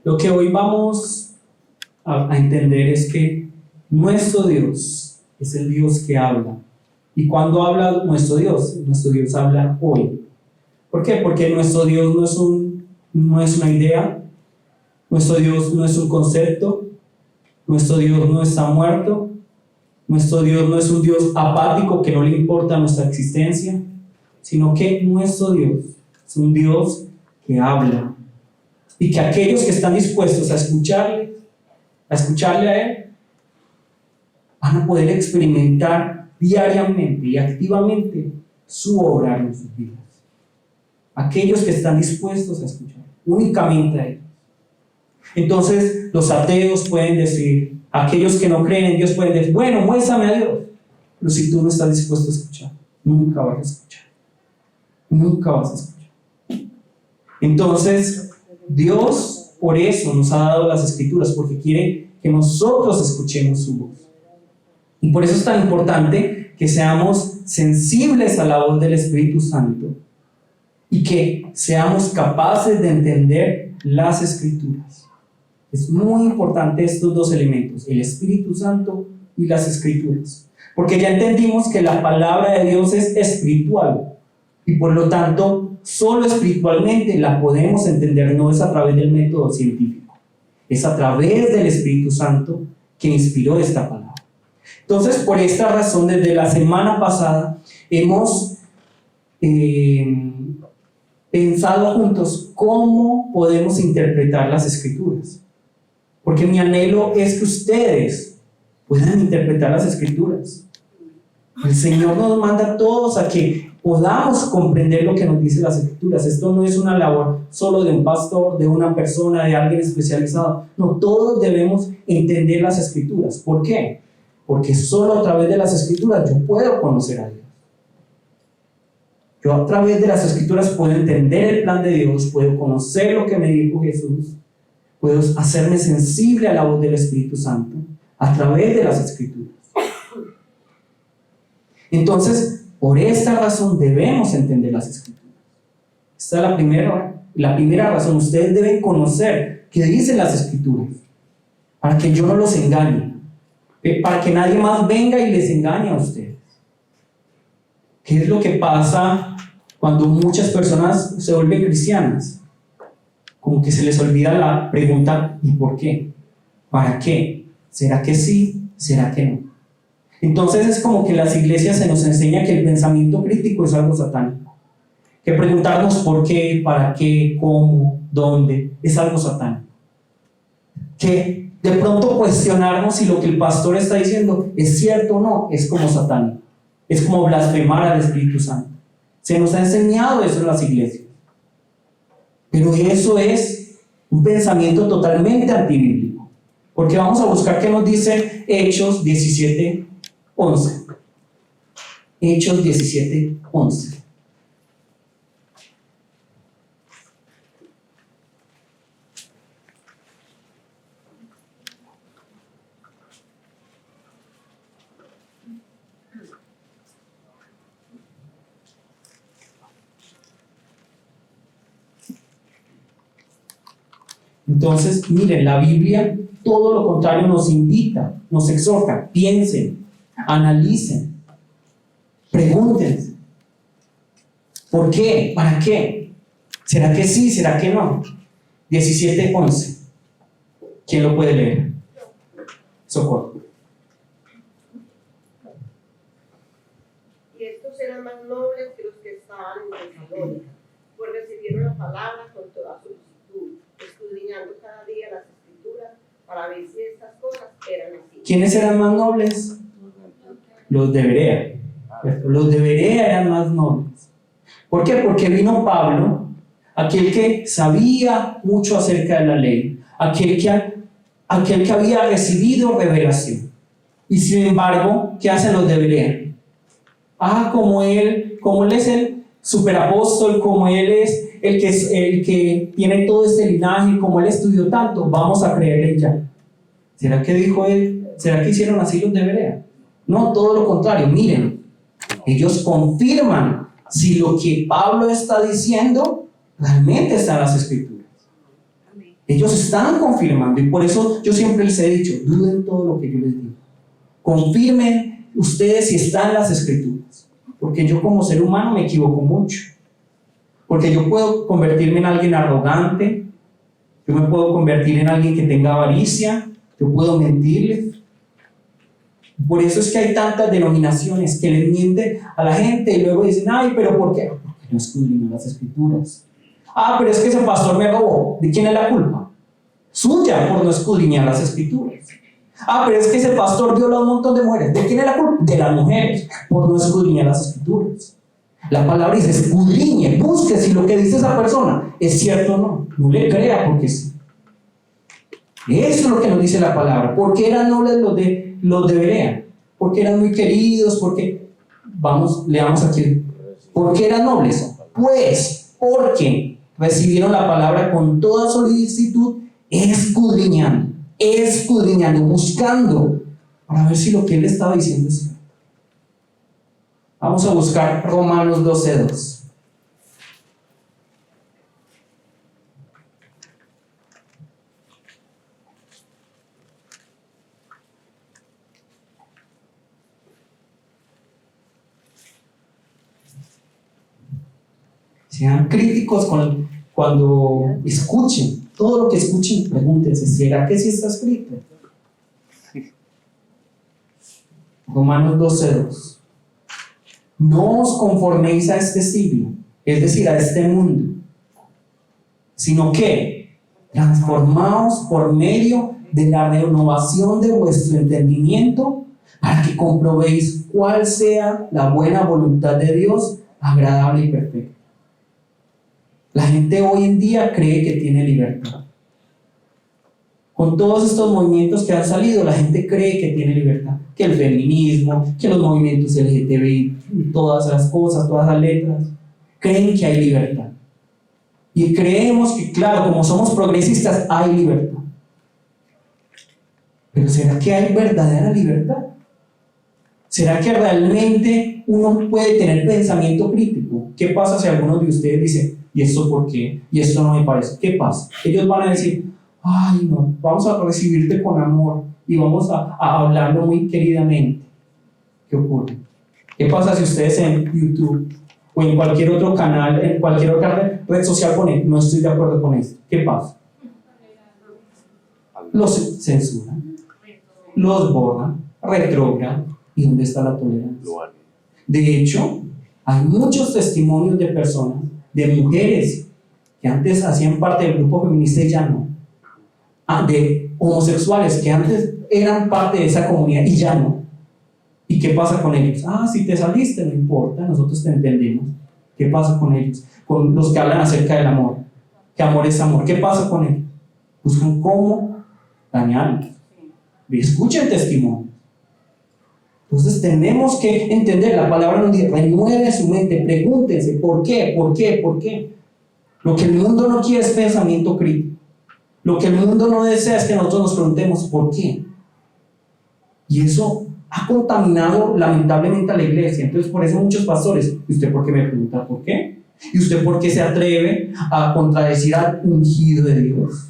Lo que hoy vamos a entender es que nuestro Dios es el Dios que habla. ¿Y cuando habla nuestro Dios? Nuestro Dios habla hoy. ¿Por qué? Porque nuestro Dios no es una idea, nuestro Dios no es un concepto, nuestro Dios no está muerto, nuestro Dios no es un Dios apático que no le importa nuestra existencia, sino que nuestro Dios es un Dios que habla y que aquellos que están dispuestos a escucharle a Él, van a poder experimentar diariamente y activamente su obra en sus vidas. Aquellos que están dispuestos a escuchar, únicamente a Él. Entonces, los ateos pueden decir, aquellos que no creen en Dios pueden decir, bueno, muéstrame a Dios. Pero si tú no estás dispuesto a escuchar, nunca vas a escuchar. Nunca vas a escuchar. Entonces, Dios por eso nos ha dado las Escrituras, porque quiere que nosotros escuchemos su voz. Y por eso es tan importante que seamos sensibles a la voz del Espíritu Santo y que seamos capaces de entender las Escrituras. Es muy importante estos dos elementos, el Espíritu Santo y las Escrituras, porque ya entendimos que la palabra de Dios es espiritual y por lo tanto solo espiritualmente la podemos entender, no es a través del método científico, es a través del Espíritu Santo que inspiró esta palabra. Entonces, por esta razón, desde la semana pasada hemos pensado juntos cómo podemos interpretar las Escrituras. Porque mi anhelo es que ustedes puedan interpretar las Escrituras. El Señor nos manda a todos a que podamos comprender lo que nos dicen las Escrituras. Esto no es una labor solo de un pastor, de una persona, de alguien especializado. No, todos debemos entender las Escrituras. ¿Por qué? Porque solo a través de las Escrituras yo puedo conocer a Dios. Yo a través de las Escrituras puedo entender el plan de Dios, puedo conocer lo que me dijo Jesús, puedo hacerme sensible a la voz del Espíritu Santo a través de las Escrituras. Entonces, por esta razón debemos entender las Escrituras. Esta es la primera razón. Ustedes deben conocer qué dicen las Escrituras para que yo no los engañe, para que nadie más venga y les engañe a ustedes. ¿Qué es lo que pasa cuando muchas personas se vuelven cristianas? Como que se les olvida la pregunta ¿y por qué? ¿Para qué? ¿Será que sí? ¿Será que no? Entonces es como que en las iglesias se nos enseña que el pensamiento crítico es algo satánico. Que preguntarnos por qué, para qué, cómo, dónde, es algo satánico. Que de pronto cuestionarnos si lo que el pastor está diciendo es cierto o no, es como satánico. Es como blasfemar al Espíritu Santo. Se nos ha enseñado eso en las iglesias. Pero eso es un pensamiento totalmente antibíblico. Porque vamos a buscar qué nos dice Hechos 17:11. Hechos 17:11. Entonces, miren, la Biblia todo lo contrario nos invita, nos exhorta, piensen, analicen, pregúntense. ¿Por qué? ¿Para qué? ¿Será que sí? ¿Será que no? 17:11. ¿Quién lo puede leer? Socorro. Y estos eran más nobles que los que estaban en Tesalónica, pues recibieron la palabra con toda solicitud, escudriñando cada día las Escrituras para ver si estas cosas eran así. ¿Quiénes eran más nobles? Los de Berea. Los de Berea eran más nobles. ¿Por qué? Porque vino Pablo, aquel que sabía mucho acerca de la ley, aquel que había recibido revelación. Y sin embargo, ¿qué hacen los de Berea? Como él es el superapóstol, como él es el que tiene todo este linaje, como él estudió tanto, vamos a creerle ya. ¿Será que dijo él? ¿Será que hicieron así los de Berea? No, todo lo contrario. Miren, ellos confirman si lo que Pablo está diciendo realmente está en las Escrituras. Ellos están confirmando, y por eso yo siempre les he dicho, duden todo lo que yo les digo. Confirmen ustedes si están en las Escrituras, porque yo como ser humano me equivoco mucho, porque yo puedo convertirme en alguien arrogante, yo me puedo convertir en alguien que tenga avaricia, yo puedo mentirles. Por eso es que hay tantas denominaciones que le mienten a la gente y luego dicen, ay, pero ¿por qué? Porque no escudriñan las Escrituras. Ah, pero es que ese pastor me robó. ¿De quién es la culpa? Suya, por no escudriñar las Escrituras. Ah, pero es que ese pastor violó a un montón de mujeres. ¿De quién es la culpa? De las mujeres, por no escudriñar las Escrituras. La palabra dice, escudriñe, busque si lo que dice esa persona es cierto o no. No le crea porque sí. Eso es lo que nos dice la palabra. ¿Por qué eran nobles los de Berea? Porque eran muy queridos, porque, leamos aquí. ¿Por qué eran nobles? Pues, porque recibieron la palabra con toda solicitud, escudriñando, buscando, para ver si lo que él estaba diciendo es cierto. Vamos a buscar Romanos 12:2. Sean críticos cuando escuchen. Todo lo que escuchen, pregúntense, ¿será que sí está escrito? Romanos 12:2. No os conforméis a este siglo, es decir, a este mundo, sino que transformaos por medio de la renovación de vuestro entendimiento, para que comprobéis cuál sea la buena voluntad de Dios, agradable y perfecta. La gente hoy en día cree que tiene libertad. Con todos estos movimientos que han salido, la gente cree que tiene libertad. Que el feminismo, que los movimientos LGTBI, todas esas cosas, todas las letras, creen que hay libertad. Y creemos que, claro, como somos progresistas, hay libertad. Pero ¿será que hay verdadera libertad? ¿Será que realmente uno puede tener pensamiento crítico? ¿Qué pasa si alguno de ustedes dice, ¿y esto por qué? ¿Y esto no me parece? ¿Qué pasa? Ellos van a decir, ay no, vamos a recibirte con amor y vamos a hablarlo muy queridamente. ¿Qué ocurre? ¿Qué pasa si ustedes en YouTube o en cualquier otro canal, en cualquier otra red social ponen, no estoy de acuerdo con esto? ¿Qué pasa? Los censuran, los borran, retrogradan. ¿Y dónde está la tolerancia? De hecho, hay muchos testimonios de personas, de mujeres que antes hacían parte del grupo feminista y ya no, de homosexuales que antes eran parte de esa comunidad y ya no. ¿Y qué pasa con ellos? Ah, si te saliste, no importa, nosotros te entendemos. ¿Qué pasa con ellos? Con los que hablan acerca del amor, que amor es amor. ¿Qué pasa con ellos? Buscan cómo dañarlos. Escuchen testimonio. Entonces tenemos que entender, la palabra nos dice, renueve su mente, pregúntense, ¿por qué? ¿Por qué? ¿Por qué? Lo que el mundo no quiere es pensamiento crítico. Lo que el mundo no desea es que nosotros nos preguntemos, ¿por qué? Y eso ha contaminado lamentablemente a la iglesia. Entonces por eso muchos pastores, ¿y usted por qué me pregunta por qué? ¿Y usted por qué se atreve a contradecir al ungido de Dios?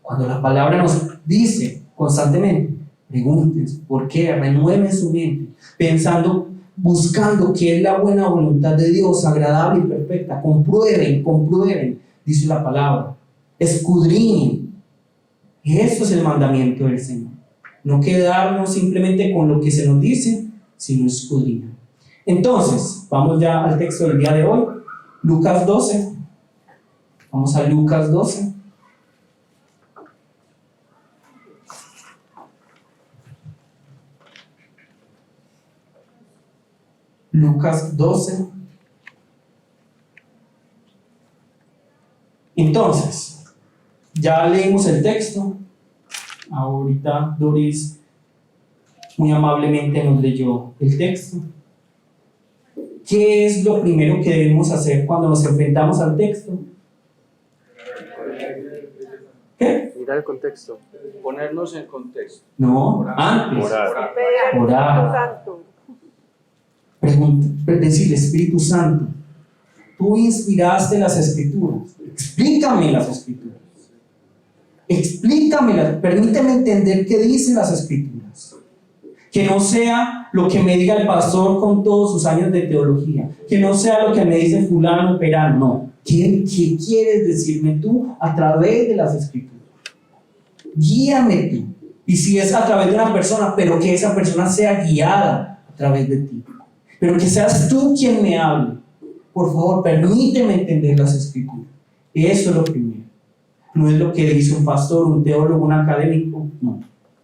Cuando la palabra nos dice constantemente, pregúntense, ¿por qué? Renueven su mente, pensando, buscando qué es la buena voluntad de Dios, agradable y perfecta. Comprueben, dice la palabra. Escudriñen. Eso es el mandamiento del Señor. No quedarnos simplemente con lo que se nos dice, sino escudriñar. Entonces, vamos ya al texto del día de hoy, Lucas 12. Vamos a Lucas 12. Lucas 12. Entonces, ya leímos el texto. Ahorita Doris muy amablemente nos leyó el texto. ¿Qué es lo primero que debemos hacer cuando nos enfrentamos al texto? ¿Qué? Mirar el contexto. Ponernos en contexto. No, antes. Orar. Decirle, Espíritu Santo, tú inspiraste las Escrituras, explícame las Escrituras. explícamelas, permíteme entender qué dicen las Escrituras. Que no sea lo que me diga el pastor con todos sus años de teología, que no sea lo que me dice fulano, perano, no. ¿Qué quieres decirme tú a través de las Escrituras? Guíame tú. Y si es a través de una persona, pero que esa persona sea guiada a través de ti. Pero que seas tú quien me hable. Por favor, permíteme entender las Escrituras. Eso es lo primero. No es lo que dice un pastor, un teólogo, un académico. No.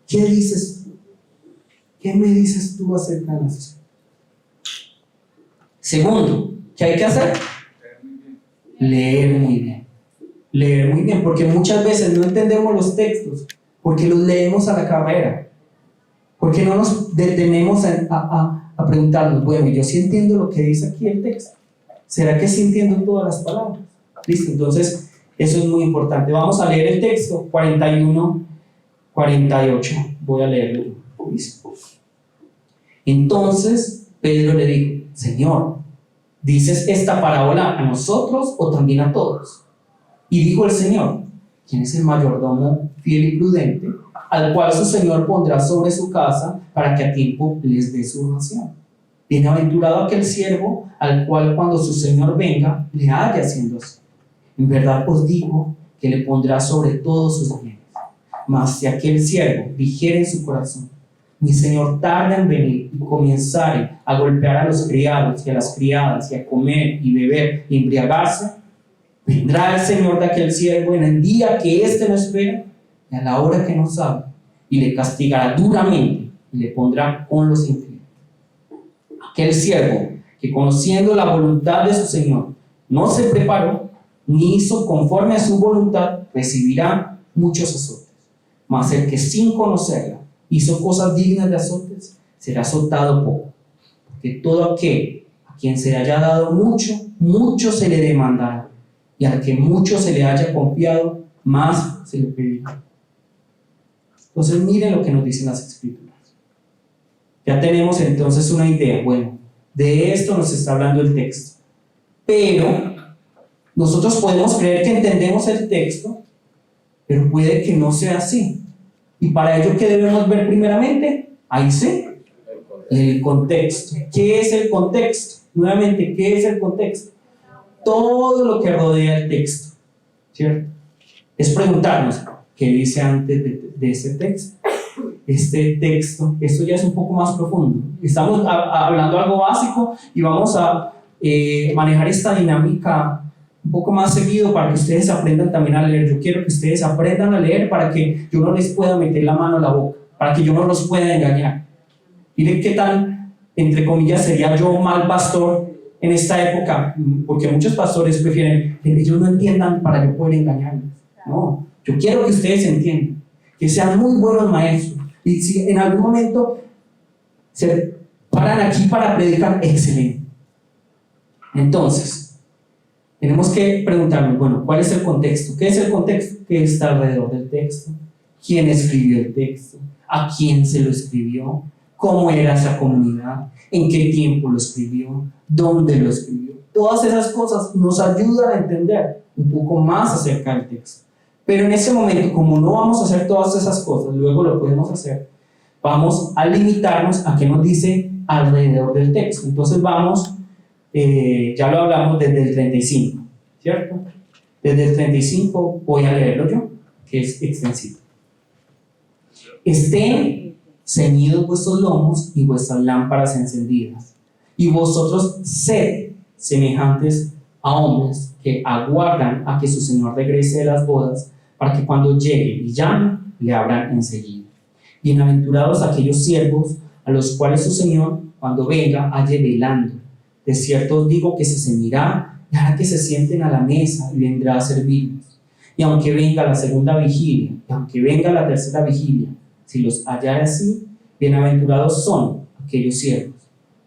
¿Qué dices tú? ¿Qué me dices tú acerca de las Escrituras? Segundo, ¿qué hay que hacer? Leer muy bien. Leer muy bien, porque muchas veces no entendemos los textos, porque los leemos a la carrera, porque no nos detenemos a preguntarnos, bueno, yo sí entiendo lo que dice aquí el texto. ¿Será que sí entiendo todas las palabras? Listo, entonces eso es muy importante. Vamos a leer el texto 41, 48. Voy a leerlo. ¿Listo? Entonces Pedro le dijo, Señor, ¿dices esta parábola a nosotros o también a todos? Y dijo el Señor, ¿quién es el mayordomo fiel y prudente, al cual su Señor pondrá sobre su casa para que a tiempo les dé su ración? Bienaventurado aquel siervo al cual cuando su Señor venga le haya haciendo así. En verdad os digo que le pondrá sobre todos sus bienes. Mas si aquel siervo dijere en su corazón, mi Señor tarda en venir, y comenzare a golpear a los criados y a las criadas, y a comer y beber y embriagarse, vendrá el Señor de aquel siervo en el día que éste no espera y a la hora que no sabe, y le castigará duramente y le pondrá con los infieles. Aquel siervo que, conociendo la voluntad de su Señor, no se preparó ni hizo conforme a su voluntad, recibirá muchos azotes. Mas el que sin conocerla hizo cosas dignas de azotes, será azotado poco. Porque todo aquel a quien se haya dado mucho, mucho se le demandará. Y al que mucho se le haya confiado, más se le pedirá. Entonces miren lo que nos dicen las Escrituras. Ya tenemos entonces una idea. Bueno, de esto nos está hablando el texto. Pero nosotros podemos creer que entendemos el texto, pero puede que no sea así. Y para ello, ¿qué debemos ver primeramente? Ahí sí, el contexto. ¿Qué es el contexto? Nuevamente, ¿qué es el contexto? Todo lo que rodea el texto, ¿cierto? Es preguntarnos, ¿qué dice antes de ese texto? Este texto, esto ya es un poco más profundo. Estamos hablando algo básico y vamos a manejar esta dinámica un poco más seguido para que ustedes aprendan también a leer. Yo quiero que ustedes aprendan a leer para que yo no les pueda meter la mano a la boca, para que yo no los pueda engañar. Miren qué tan, entre comillas, sería yo mal pastor en esta época, porque muchos pastores prefieren que ellos no entiendan para yo poder engañarles. No, yo quiero que ustedes entiendan, que sean muy buenos maestros, y si en algún momento se paran aquí para predicar, excelente. Entonces, tenemos que preguntarnos, bueno, ¿cuál es el contexto? ¿Qué es el contexto? ¿Qué está alrededor del texto? ¿Quién escribió el texto? ¿A quién se lo escribió? ¿Cómo era esa comunidad? ¿En qué tiempo lo escribió? ¿Dónde lo escribió? Todas esas cosas nos ayudan a entender un poco más acerca del texto. Pero en ese momento, como no vamos a hacer todas esas cosas, luego lo podemos hacer, vamos a limitarnos a qué nos dice alrededor del texto. Entonces vamos, ya lo hablamos desde el 35, ¿cierto? Desde el 35 voy a leerlo yo, que es extensivo. Estén ceñidos vuestros lomos y vuestras lámparas encendidas, y vosotros sed semejantes a hombres que aguardan a que su Señor regrese de las bodas, para que cuando llegue y llame, le abran enseguida. Bienaventurados aquellos siervos a los cuales su Señor, cuando venga, halle velando. De cierto os digo que se ceñirá y hará que se sienten a la mesa y vendrá a servirles. Y aunque venga la segunda vigilia, y aunque venga la tercera vigilia, si los hallare así, bienaventurados son aquellos siervos.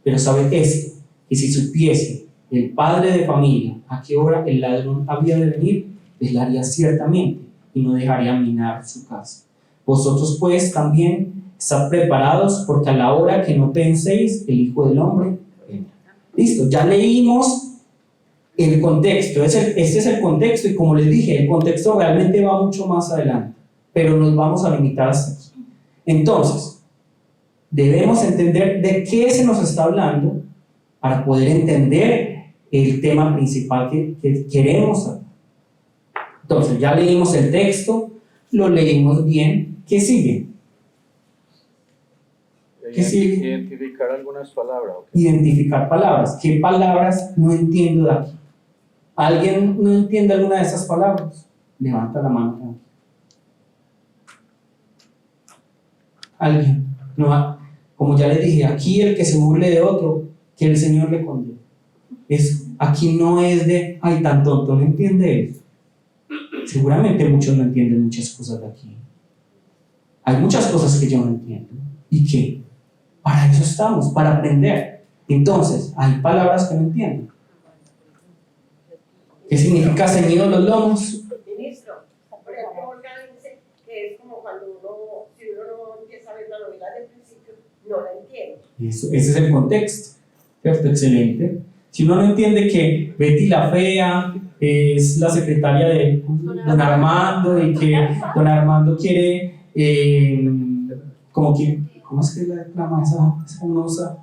Pero sabed esto, que si supiese el padre de familia a qué hora el ladrón había de venir, velaría ciertamente y no dejaría minar su casa. Vosotros pues también estad preparados, porque a la hora que no penséis, el Hijo del Hombre vendrá. Listo, ya leímos el contexto. Este es el contexto, y como les dije, el contexto realmente va mucho más adelante. pero nos vamos a limitar hasta aquí. Entonces, debemos entender de qué se nos está hablando para poder entender el tema principal que queremos saber. Entonces, ya leímos el texto, lo leímos bien. ¿Qué sigue? ¿Qué sigue? Identificar algunas palabras. ¿Ok? Identificar palabras. ¿Qué palabras no entiendo de aquí? ¿Alguien no entiende alguna de esas palabras? Levanta la mano. ¿Alguien? No, como ya les dije, aquí el que se burle de otro, que el Señor le condene. Aquí no es de, ay, tan tonto, no entiende eso. Seguramente muchos no entienden muchas cosas de aquí. Hay muchas cosas que yo no entiendo. ¿Y qué? Para eso estamos, para aprender. Entonces, hay palabras que no entiendo. ¿Qué significa ceñidos los lomos? Ministro, por ejemplo, Olga dice que es como cuando si uno no empieza a ver la novela del principio, no la entiende. Ese es el contexto, ¿cierto? Excelente. Si uno no entiende que Betty la Fea es la secretaria de Don Armando y que Don Armando quiere, ¿cómo es que la reclama esa famosa?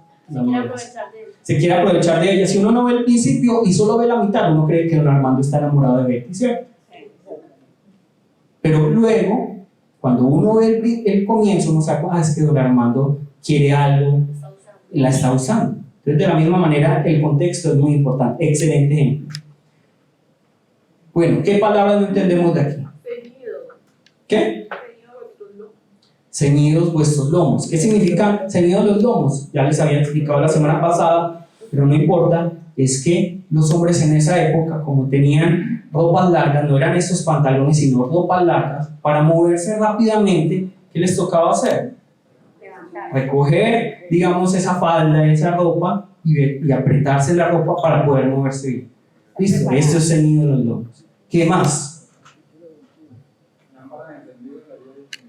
Se quiere aprovechar de ella. Si uno no ve el principio y solo ve la mitad, uno cree que Don Armando está enamorado de Betty, ¿cierto? Pero luego, cuando uno ve el comienzo, uno sabe, es que Don Armando quiere algo, la está usando. Entonces, de la misma manera, el contexto es muy importante. Excelente ejemplo. Bueno, ¿qué palabras no entendemos de aquí? ¿Qué? Ceñidos vuestros lomos. ¿Qué significa ceñidos los lomos? Ya les había explicado la semana pasada, pero no importa. Es que los hombres en esa época, como tenían ropas largas, no eran esos pantalones, sino ropas largas, para moverse rápidamente, ¿qué les tocaba hacer? Recoger, digamos, esa falda, esa ropa y apretarse la ropa para poder moverse bien. ¿Listo? Esto es ceñido los lomos. ¿Qué más?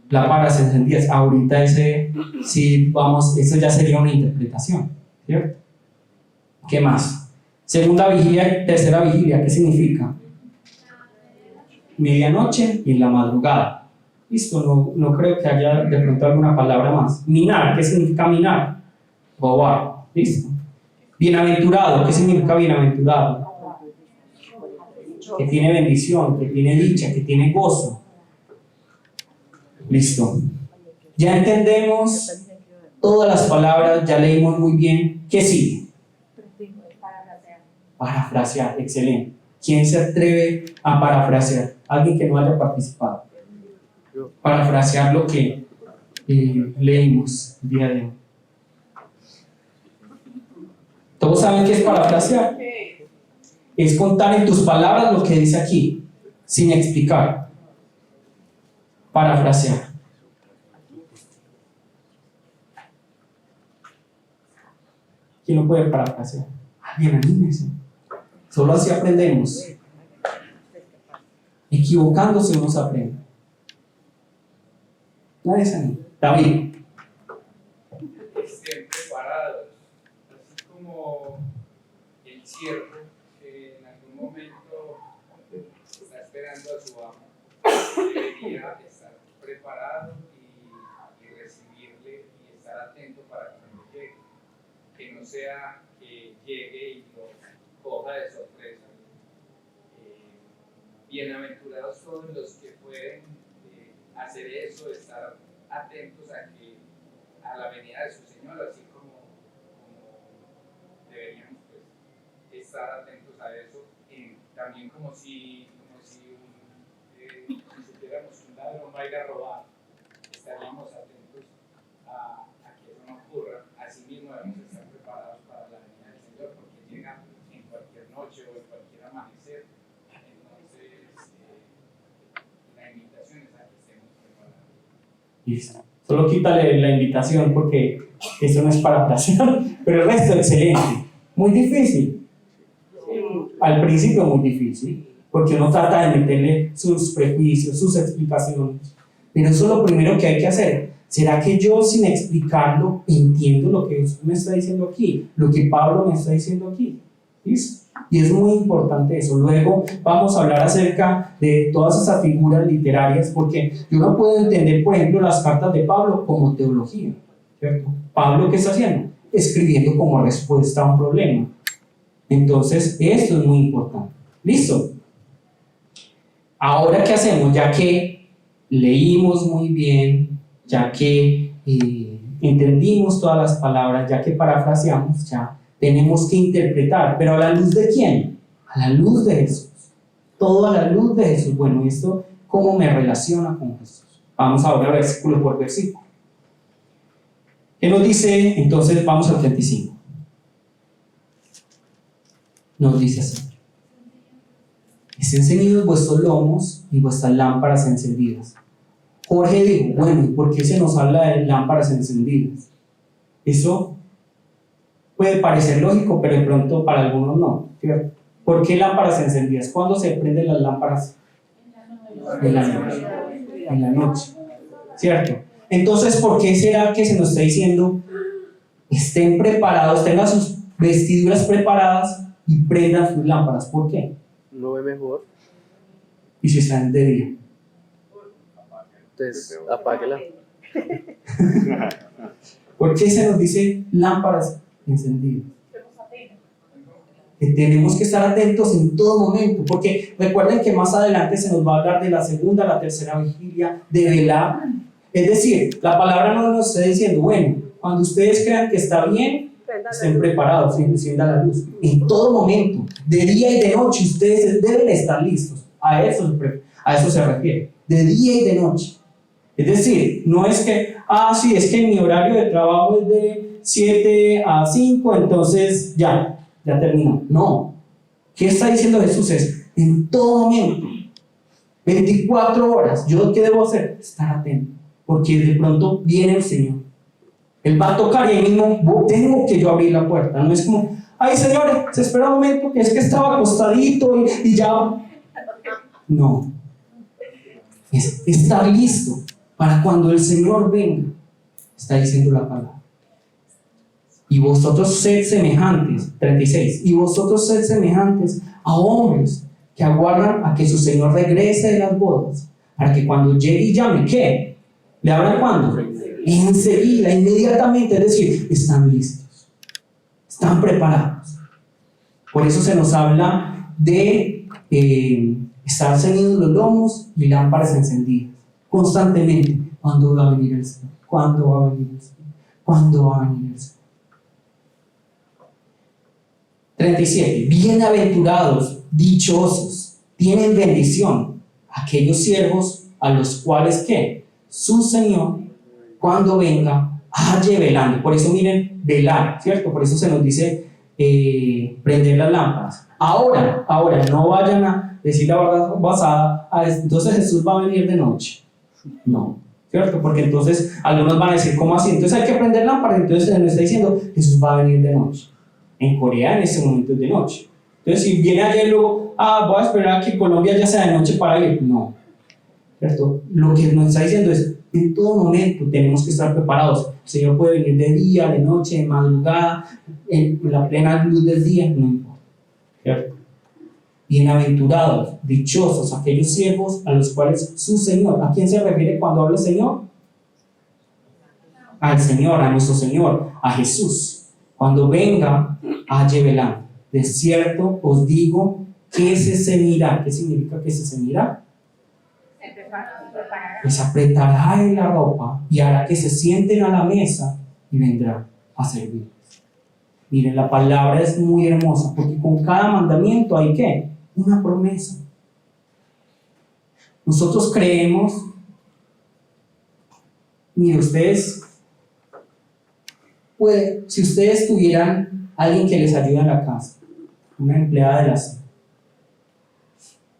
Lámparas encendidas. Ahorita eso ya sería una interpretación, ¿cierto? ¿Qué más? Segunda vigilia y tercera vigilia, ¿qué significa? Medianoche y en la madrugada. Listo, no creo que haya de pronto alguna palabra más. Minar, ¿qué significa minar? Robar. Listo. Bienaventurado, ¿qué significa bienaventurado? Que tiene bendición, que tiene dicha, que tiene gozo. Listo. Ya entendemos todas las palabras, ya leímos muy bien. ¿Qué sigue? Parafrasear, excelente. ¿Quién se atreve a parafrasear? Alguien que no haya participado. Parafrasear lo que leímos el día de hoy. ¿Todos saben qué es parafrasear? Es contar en tus palabras lo que dice aquí, sin explicar. Parafrasear. ¿Quién no puede parafrasear? Bien, anímese. Solo así aprendemos. Equivocándose uno se aprende. Nadie se anima. David. Estén preparados, así como el ciervo que en algún momento está esperando a su amo, debería estar preparado y recibirle y estar atento para cuando llegue, que no sea que llegue y lo coja de sorpresa. Bienaventurados todos los que pueden hacer eso, estar atentos a la venida de su Señor, así como deberíamos pues, estar atentos a eso, también como si supiéramos que un ladrón va a ir a robar, estaríamos atentos a que eso no ocurra. Asimismo debemos estar preparados para la venida del Señor, porque llega en cualquier noche o en cualquier amanecer. Entonces la invitación es a que estemos preparados. Listo. Solo quítale la invitación porque eso no es parafrasear, pero el resto excelente. Muy difícil. Al principio muy difícil, porque uno trata de meterle sus prejuicios, sus explicaciones. Pero eso es lo primero que hay que hacer. ¿Será que yo sin explicarlo entiendo lo que Jesús me está diciendo aquí? Lo que Pablo me está diciendo aquí. ¿Listo? Y es muy importante eso. Luego vamos a hablar acerca de todas esas figuras literarias, porque yo no puedo entender, por ejemplo, las cartas de Pablo como teología, ¿cierto? Pablo, ¿qué está haciendo? Escribiendo como respuesta a un problema. Entonces, esto es muy importante. ¿Listo? Ahora, ¿qué hacemos? Ya que leímos muy bien, ya que entendimos todas las palabras, ya que parafraseamos, ya tenemos que interpretar. ¿Pero a la luz de quién? A la luz de Jesús. Todo a la luz de Jesús. Bueno, ¿esto cómo me relaciona con Jesús? Vamos ahora versículo por versículo. ¿Qué nos dice? Entonces vamos al 35. Nos dice así: estén ceñidos vuestros lomos y vuestras lámparas encendidas. Jorge dijo, bueno, ¿y por qué se nos habla de lámparas encendidas? Eso puede parecer lógico, pero de pronto para algunos no, ¿cierto? ¿Por qué lámparas encendidas? ¿Cuándo se prenden las lámparas? En la noche. En la noche, ¿cierto? Entonces, ¿por qué será que se nos está diciendo estén preparados, tengan sus vestiduras preparadas y prendan sus lámparas? ¿Por qué? ¿No ve mejor? Y si están de día. Entonces, apáguela. ¿Por qué se nos dice lámparas encendidas? Que tenemos que estar atentos en todo momento, porque recuerden que más adelante se nos va a hablar de la segunda, la tercera vigilia, de velar. Es decir, la palabra no nos está diciendo, bueno, cuando ustedes crean que está bien, estén preparados, encienda la luz. En todo momento, de día y de noche, ustedes deben estar listos. A eso se refiere, de día y de noche. Es decir, no es que, sí, es que mi horario de trabajo es de 7 a 5, entonces ya terminó. No. ¿Qué está diciendo Jesús? Es, en todo momento, 24 horas, ¿yo qué debo hacer? Estar atento, porque de pronto viene el Señor. Él va a tocar y ahí mismo tengo que yo abrir la puerta. No es como, ay, Señor, se espera un momento, que es que estaba acostadito y ya. No. Es estar listo para cuando el Señor venga. Está diciendo la palabra. Y vosotros sed semejantes, 36, y vosotros sed semejantes a hombres que aguardan a que su Señor regrese de las bodas, para que cuando llegue y llame, ¿qué? ¿Le hablan cuándo? Enseguida, inmediatamente, es decir, están listos, están preparados. Por eso se nos habla de estar ceñidos los lomos y lámparas encendidas, constantemente. ¿Cuándo va a venir el Señor? ¿Cuándo va a venir el Señor? ¿Cuándo va a venir el Señor? 37. Bienaventurados, dichosos, tienen bendición aquellos siervos a los cuales ¿qué? Su Señor, cuando venga, halle velando. Por eso miren, velar, ¿cierto? Por eso se nos dice prender las lámparas. Ahora, no vayan a decir la verdad basada, entonces Jesús va a venir de noche. No, ¿cierto? Porque entonces algunos van a decir, ¿cómo así? Entonces hay que prender lámparas. Entonces se nos está diciendo, Jesús va a venir de noche. En Corea en ese momento es de noche. Entonces si viene ayer luego, voy a esperar a que Colombia ya sea de noche para ir. No, ¿cierto? Lo que nos está diciendo es, en todo momento tenemos que estar preparados. El Señor puede venir de día, de noche, de madrugada, en la plena luz del día, no importa, ¿cierto? Bienaventurados, dichosos aquellos siervos a los cuales su Señor, ¿a quién se refiere cuando habla Señor? Al Señor, a nuestro Señor, a Jesús. Cuando venga, halle velando. De cierto os digo que se ceñirá. ¿Qué significa que se ceñirá? Pues apretará en la ropa y hará que se sienten a la mesa y vendrá a servir. Miren, la palabra es muy hermosa porque con cada mandamiento hay ¿qué? Una promesa. Nosotros creemos, mire, ustedes, pues, si ustedes tuvieran alguien que les ayude en la casa, una empleada de la casa,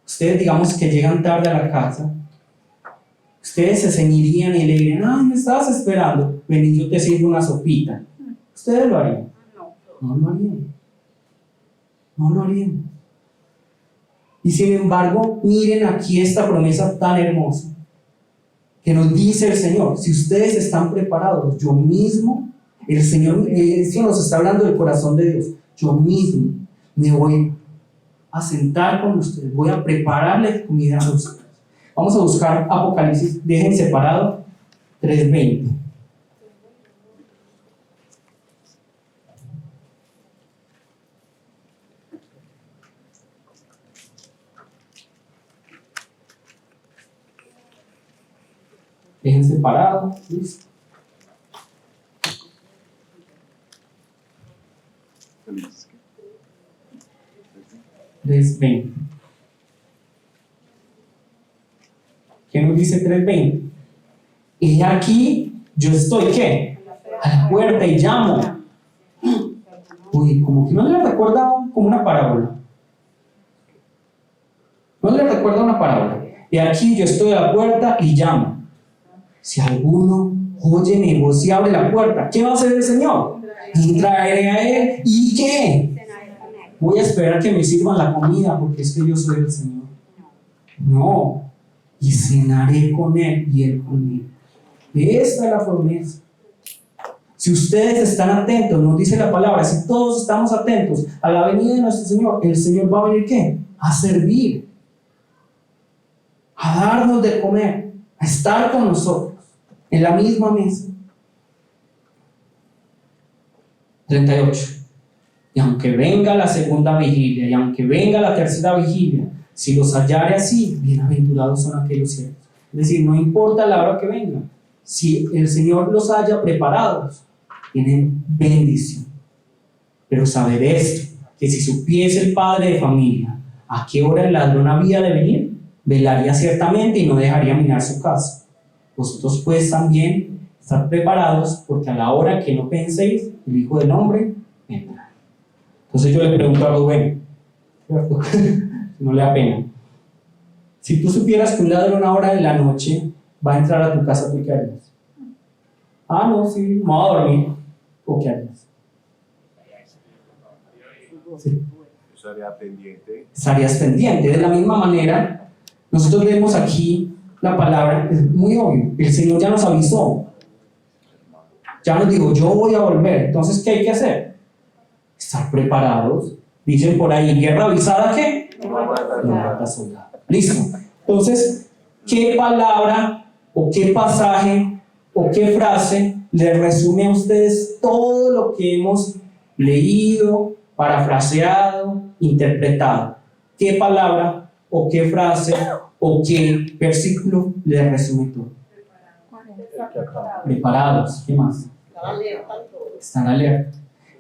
ustedes digamos que llegan tarde a la casa, ustedes se ceñirían y le dirían, ay, me estabas esperando, ven y yo te sirvo una sopita. ¿Ustedes lo harían? No lo harían. No lo harían. Y sin embargo, miren aquí esta promesa tan hermosa que nos dice el Señor, si ustedes están preparados, yo mismo, el Señor, esto nos está hablando del corazón de Dios, yo mismo me voy a sentar con ustedes, voy a prepararles comida a ustedes. Vamos a buscar Apocalipsis, dejen separado 3:20. Dejen separado, listo. $3.20. ¿Qué nos dice 3:20? Y aquí yo estoy, ¿qué? A la puerta y llamo. Uy, como que no le recuerda como una parábola. No le recuerda una parábola. Y aquí yo estoy a la puerta y llamo. Si alguno oye mi voz y abre la puerta, ¿qué va a hacer el Señor? Entraré a Él. ¿Y qué? Voy a esperar que me sirvan la comida porque es que yo soy el Señor. No. Y cenaré con Él y Él conmigo. Esta es la promesa. Si ustedes están atentos, nos dice la palabra, si todos estamos atentos a la venida de nuestro Señor, el Señor va a venir ¿qué? A servir, a darnos de comer, a estar con nosotros en la misma mesa. 38. Y aunque venga la segunda vigilia y aunque venga la tercera vigilia, si los hallare así, bienaventurados son aquellos siervos. Es decir, no importa la hora que vengan, si el Señor los haya preparados, tienen bendición. Pero saber esto, que si supiese el padre de familia a qué hora el ladrón había de venir, velaría ciertamente y no dejaría minar su casa. Vosotros pues también estad preparados, porque a la hora que no penséis, el Hijo del Hombre vendrá. Entonces yo le pregunto a Rubén, ¿cierto? No le da pena. Si tú supieras que un ladrón a hora de la noche va a entrar a tu casa, ¿tú qué harías? Ah, no, sí, me voy a dormir. ¿O qué harías? Sí. Estaría pendiente. Estarías pendiente. De la misma manera, nosotros vemos aquí la palabra, es muy obvio. El Señor ya nos avisó. Ya nos dijo, yo voy a volver. Entonces, ¿qué hay que hacer? Estar preparados. Dicen por ahí, guerra avisada, ¿qué? No mata soldado. Listo. Entonces, ¿qué palabra o qué pasaje o qué frase le resume a ustedes todo lo que hemos leído, parafraseado, interpretado? ¿Qué palabra o qué frase o qué versículo le resume todo? Preparados. ¿Qué más? Están alerta.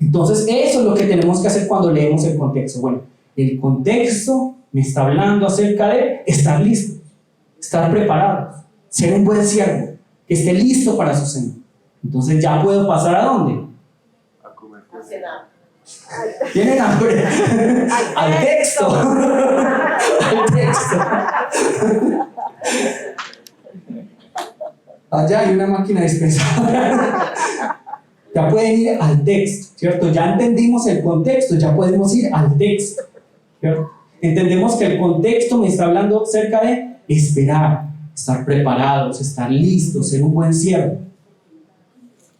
Entonces, eso es lo que tenemos que hacer cuando leemos el contexto. Bueno, el contexto me está hablando acerca de estar listos, estar preparados, ser un buen siervo, que esté listo para su Señor. Entonces, ¿ya puedo pasar a dónde? A comer. A cenar. ¿Tienen hambre? Al texto. Al texto. Allá hay una máquina dispensadora. Ya pueden ir al texto, ¿cierto? Ya entendimos el contexto, ya podemos ir al texto, ¿cierto? Entendemos que el contexto me está hablando acerca de esperar, estar preparados, estar listos, ser un buen siervo.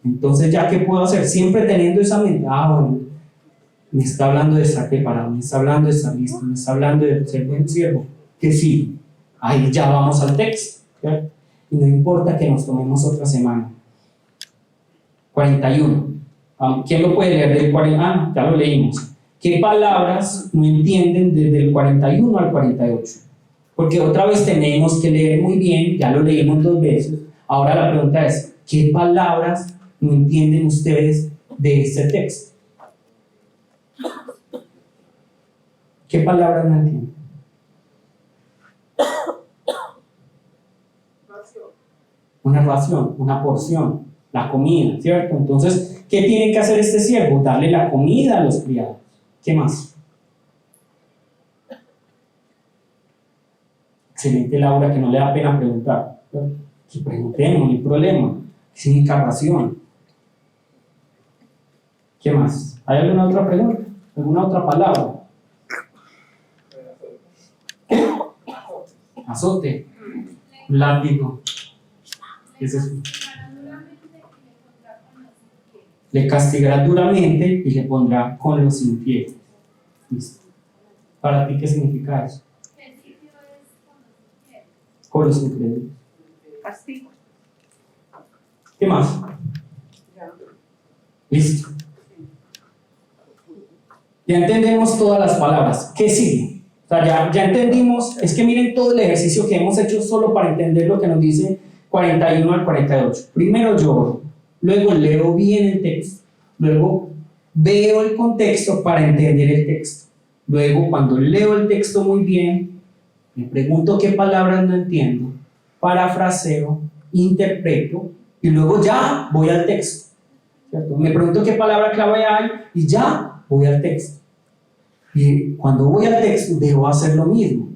Entonces, ¿ya qué puedo hacer? Siempre teniendo esa mente, bueno, me está hablando de estar preparado, me está hablando de estar listo, me está hablando de ser buen siervo. Que sí, ahí ya vamos al texto, ¿cierto? Y no importa que nos tomemos otra semana. 41. ¿Quién lo puede leer del 40? Ya lo leímos. ¿Qué palabras no entienden desde el 41 al 48? Porque otra vez tenemos que leer muy bien, ya lo leímos 2 veces. Ahora la pregunta es, ¿qué palabras no entienden ustedes de este texto? ¿Qué palabras no entienden? Una ración, una porción, la comida, ¿cierto? Entonces, ¿qué tiene que hacer este siervo? Darle la comida a los criados. ¿Qué más? Excelente, Laura, que no le da pena preguntar. Que preguntemos, no hay problema. ¿Qué significa ración? ¿Qué más? ¿Hay alguna otra pregunta? ¿Alguna otra palabra? ¿Qué? Azote. Látigo. ¿Qué es eso? Le castigará duramente y le pondrá con los infieles. Listo. ¿Para ti qué significa eso? Con los incrédulos. Castigo. ¿Qué más? Listo. Ya entendemos todas las palabras. ¿Qué sigue? O sea, ya entendimos. Es que miren todo el ejercicio que hemos hecho solo para entender lo que nos dice 41 al 48. Primero yo, luego leo bien el texto, luego veo el contexto para entender el texto. Luego, cuando leo el texto muy bien, me pregunto qué palabras no entiendo, parafraseo, interpreto y luego ya voy al texto, ¿cierto? Me pregunto qué palabra clave hay y ya voy al texto. Y cuando voy al texto debo hacer lo mismo,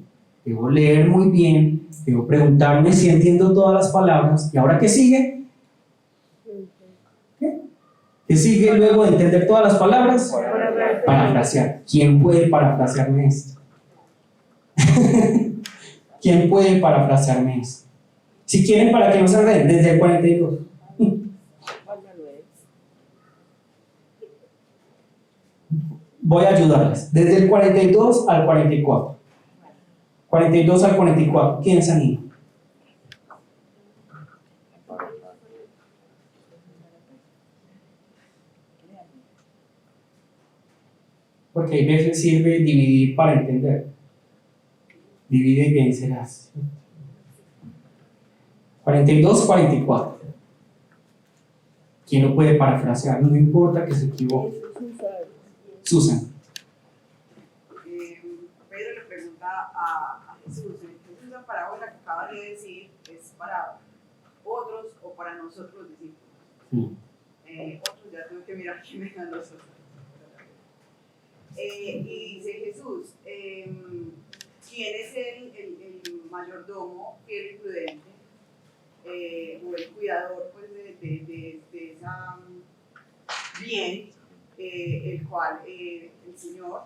debo leer muy bien, debo preguntarme si entiendo todas las palabras. ¿Y ahora qué sigue? ¿Qué sigue luego de entender todas las palabras? Parafrasear. ¿Quién puede parafrasearme esto? ¿Quién puede parafrasearme esto? Si quieren, para que no se enreden, desde el 42. Voy a ayudarles. Desde el 42 al 44. 42 al 44. ¿Quién se anima? Porque a veces sirve dividir para entender. Divide y vencerás. 42, 44. ¿Quién lo puede parafrasear? No importa que se equivoque. Susan. Pedro le pregunta a Jesús, entonces esa parábola que acabas de decir es para otros o para nosotros los discípulos. Otros ya tengo que mirar quién vengan los otros. Y dice Jesús, ¿quién es el mayordomo fiel y prudente? O el cuidador pues, de esa bien, el cual el Señor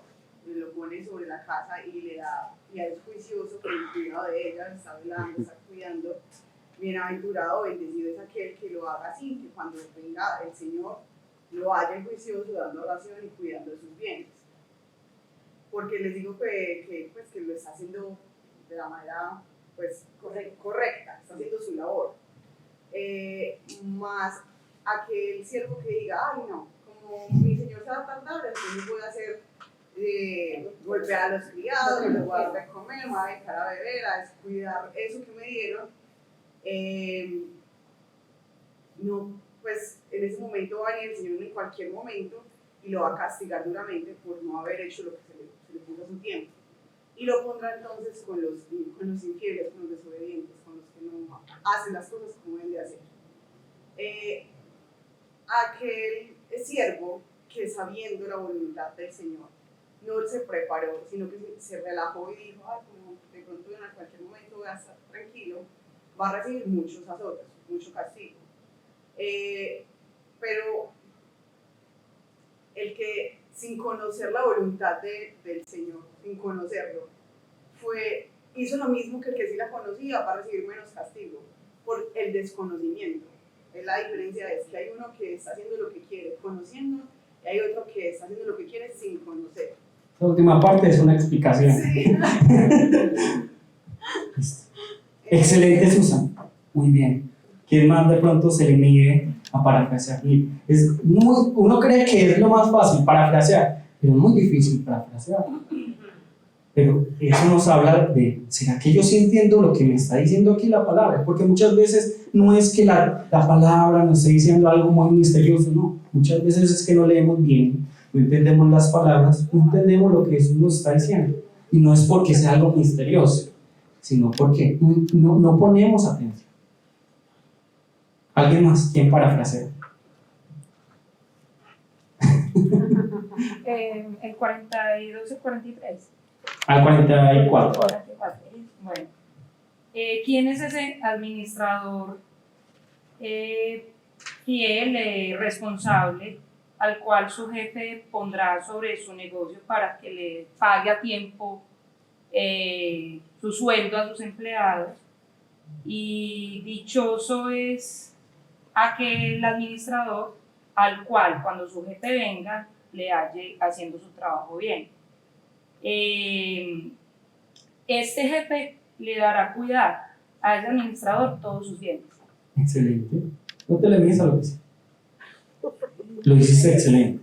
lo pone sobre la casa y le da, y es juicioso por el cuidado de ella, está velando, está cuidando. Bienaventurado, bendecido es aquel que lo haga así, que cuando venga el Señor lo haya juicioso, dando oración y cuidando sus bienes. Porque les digo pues, que lo está haciendo de la manera pues, correcta, está haciendo su labor. Más aquel siervo que diga, ay no, como mi señor se va a tardar, entonces voy a hacer golpear a los criados, les voy a dar de comer, me voy a dejar a beber, a descuidar eso que me dieron. No, pues en ese momento va a venir el Señor en cualquier momento y lo va a castigar duramente por no haber hecho lo que se le puso a su tiempo. Y lo pondrá entonces con los infieles, con los desobedientes, con los que no hacen las cosas como deben de hacer. Aquel siervo que sabiendo la voluntad del Señor no se preparó, sino que se relajó y dijo, ay, como de pronto en cualquier momento voy a estar tranquilo, va a recibir muchos azotes, mucho castigo. Pero el que sin conocer la voluntad del Señor, sin conocerlo, hizo lo mismo que el que sí la conocía, va a recibir menos castigo por el desconocimiento. La diferencia es que hay uno que está haciendo lo que quiere conociendo y hay otro que está haciendo lo que quiere sin conocer. La última parte es una explicación. Sí. Excelente, Susan. Muy bien. ¿Quién más de pronto se le mide a parafrasear? Uno cree que es lo más fácil parafrasear, pero es muy difícil parafrasear. Pero eso nos habla de, ¿será que yo sí entiendo lo que me está diciendo aquí la palabra? Porque muchas veces no es que la palabra nos esté diciendo algo muy misterioso, no. Muchas veces es que no leemos bien, no entendemos las palabras, no entendemos lo que Jesús nos está diciendo. Y no es porque sea algo misterioso, sino porque no ponemos atención. ¿Alguien más? ¿Quién parafrasea? El 42 y 43. Al 44. Bueno, ¿quién es ese administrador fiel, responsable, al cual su jefe pondrá sobre su negocio para que le pague a tiempo su sueldo a sus empleados? Y dichoso es aquel administrador al cual cuando su jefe venga le halle haciendo su trabajo bien. este jefe le dará cuidado a ese administrador todos sus bienes. Excelente. No te le mides a lo que sea. Lo hiciste excelente.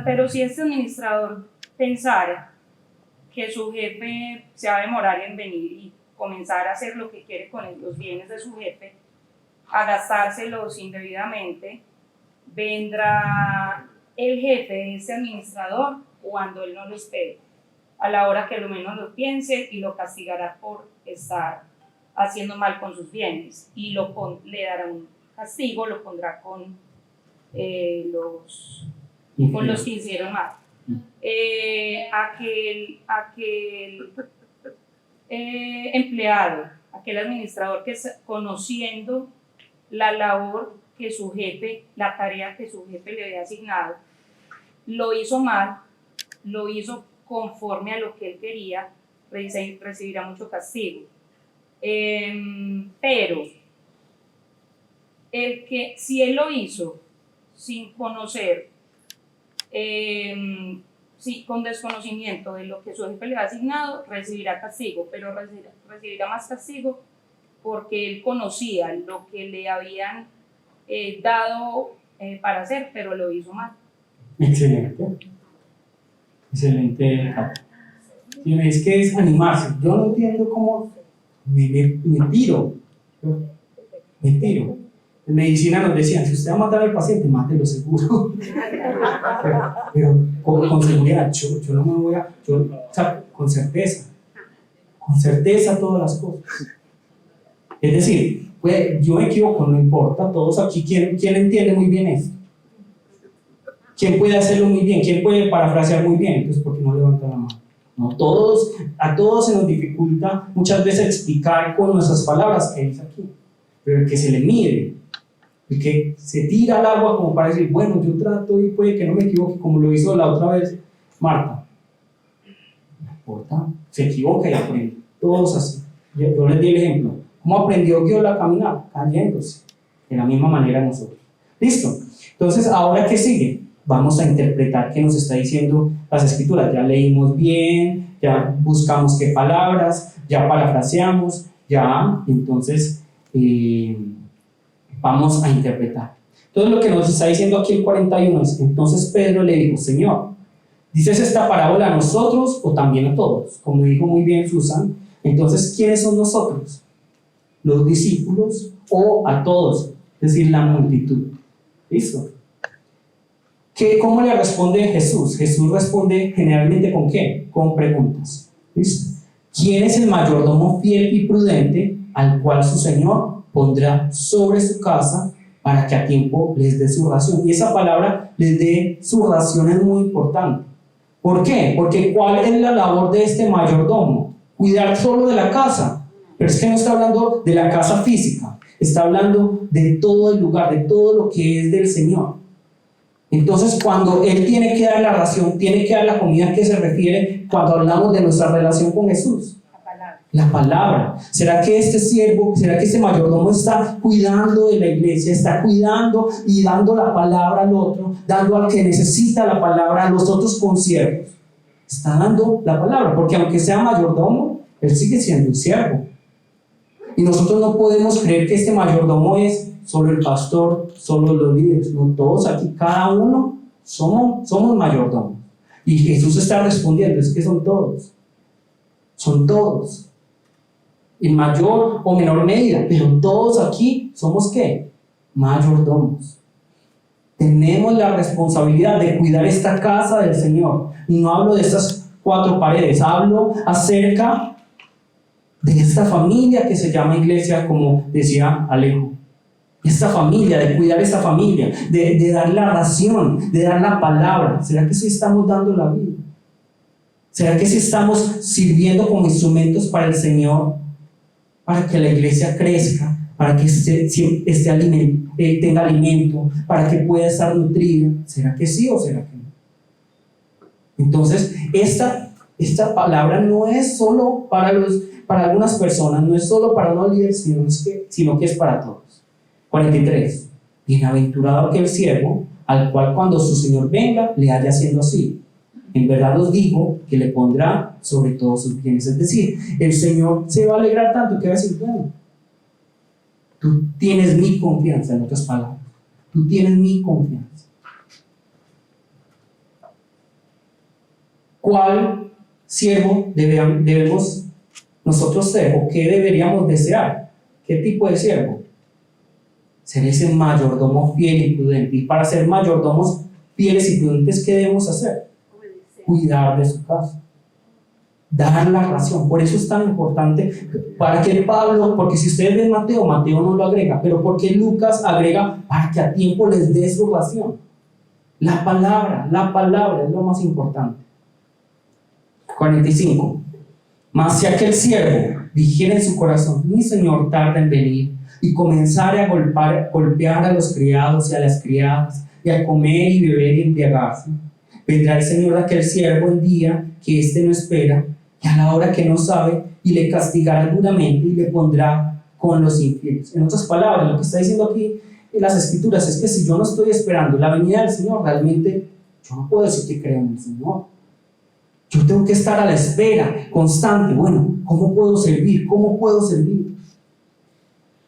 Pero si este administrador pensara que su jefe se va a demorar en venir y comenzar a hacer lo que quiere con los bienes de su jefe, a gastárselos indebidamente, vendrá el jefe de ese administrador cuando él no lo espere, a la hora que lo menos lo piense, y lo castigará por estar haciendo mal con sus bienes, y le dará un castigo, lo pondrá con los que hicieron mal. Aquel empleado, aquel administrador que, conociendo la labor que su jefe, la tarea que su jefe le había asignado, lo hizo mal, lo hizo conforme a lo que él quería, recibirá mucho castigo. Pero si él lo hizo sin conocer, con desconocimiento de lo que su jefe le ha asignado, recibirá castigo, pero recibirá más castigo porque él conocía lo que le habían dado para hacer, pero lo hizo mal. Excelente. Excelente. Si es que es animarse. Yo no entiendo cómo me tiro. Me tiro. En medicina nos decían, si usted va a matar al paciente, mátelo seguro. pero con seguridad, yo no me voy a... o sea, con certeza todas las cosas. Es decir, pues, yo me equivoco, no importa, todos aquí, ¿quién entiende muy bien esto? ¿Quién puede hacerlo muy bien? ¿Quién puede parafrasear muy bien? Entonces, ¿por qué no levanta la mano? No, a todos se nos dificulta muchas veces explicar con nuestras palabras qué dice aquí. Pero el que se le mide, el que se tira al agua como para decir, bueno, yo trato y puede que no me equivoque, como lo hizo la otra vez Marta. No importa, se equivoca y aprende. Todos así. Yo les di el ejemplo. ¿Cómo aprendió Dios a caminar? Cayéndose. De la misma manera nosotros. ¿Listo? Entonces, ¿ahora qué sigue? Vamos a interpretar qué nos está diciendo las Escrituras. Ya leímos bien, ya buscamos qué palabras, ya parafraseamos, ya, entonces vamos a interpretar. Entonces lo que nos está diciendo aquí el 41 es, entonces Pedro le dijo, Señor, ¿dices esta parábola a nosotros o también a todos? Como dijo muy bien Susan, entonces ¿quiénes son nosotros? ¿Los discípulos o a todos? Es decir, la multitud. ¿Listo? ¿Cómo le responde Jesús? Jesús responde generalmente ¿con qué? Con preguntas. ¿Listo? ¿Quién es el mayordomo fiel y prudente al cual su Señor pondrá sobre su casa para que a tiempo les dé su ración? Y esa palabra, les dé su ración, es muy importante. ¿Por qué? Porque ¿cuál es la labor de este mayordomo? Cuidar solo de la casa. Pero es que no está hablando de la casa física, está hablando de todo el lugar, de todo lo que es del Señor. Entonces, cuando Él tiene que dar la ración, tiene que dar la comida, ¿a qué se refiere cuando hablamos de nuestra relación con Jesús? La palabra. ¿Será que este siervo, será que este mayordomo está cuidando de la iglesia, está cuidando y dando la palabra al otro, dando al que necesita la palabra, a los otros consiervos? Está dando la palabra, porque aunque sea mayordomo, él sigue siendo un siervo. Y nosotros no podemos creer que este mayordomo es solo el pastor, solo los líderes. No, todos aquí, cada uno somos mayordomos. Y Jesús está respondiendo, es que son todos. Son todos. En mayor o menor medida, pero todos aquí somos ¿qué? Mayordomos. Tenemos la responsabilidad de cuidar esta casa del Señor. Y no hablo de estas 4 paredes, hablo acerca de esta familia que se llama iglesia, como decía Alejo. Esta familia, de cuidar esta familia, de dar la ración, de dar la palabra. ¿Será que sí estamos dando la vida? ¿Será que sí estamos sirviendo como instrumentos para el Señor? Para que la iglesia crezca, para que tenga alimento, para que pueda estar nutrida. ¿Será que sí o será que no? Entonces, esta palabra no es solo para algunas personas, no es solo para unos líderes, sino que es para todos. 43. Bienaventurado aquel siervo al cual cuando su Señor venga le haya haciendo así. En verdad os digo que le pondrá sobre todos sus bienes. Es decir, el Señor se va a alegrar tanto que va a decir, bueno, tú tienes mi confianza, en otras palabras. Tú tienes mi confianza. ¿Cuál siervo debemos nosotros ser o qué deberíamos desear? ¿Qué tipo de siervo? Ser ese mayordomo fiel y prudente. Y para ser mayordomos fieles y prudentes, ¿qué debemos hacer? Cuidar de su casa, dar la ración. Por eso es tan importante para que Pablo, porque si ustedes ven Mateo no lo agrega, pero porque Lucas agrega para que a tiempo les dé su ración. La palabra es lo más importante. 45. Mas si aquel siervo dijera en su corazón, mi señor tarda en venir, y comenzare a golpear a los criados y a las criadas, y a comer y beber y embriagarse, vendrá el Señor de aquel siervo el día que éste no espera, y a la hora que no sabe, y le castigará duramente y le pondrá con los infieles. En otras palabras, lo que está diciendo aquí en las Escrituras es que si yo no estoy esperando la venida del Señor, realmente yo no puedo decir que creo en el Señor. Yo tengo que estar a la espera constante. Bueno, ¿cómo puedo servir? ¿Cómo puedo servir?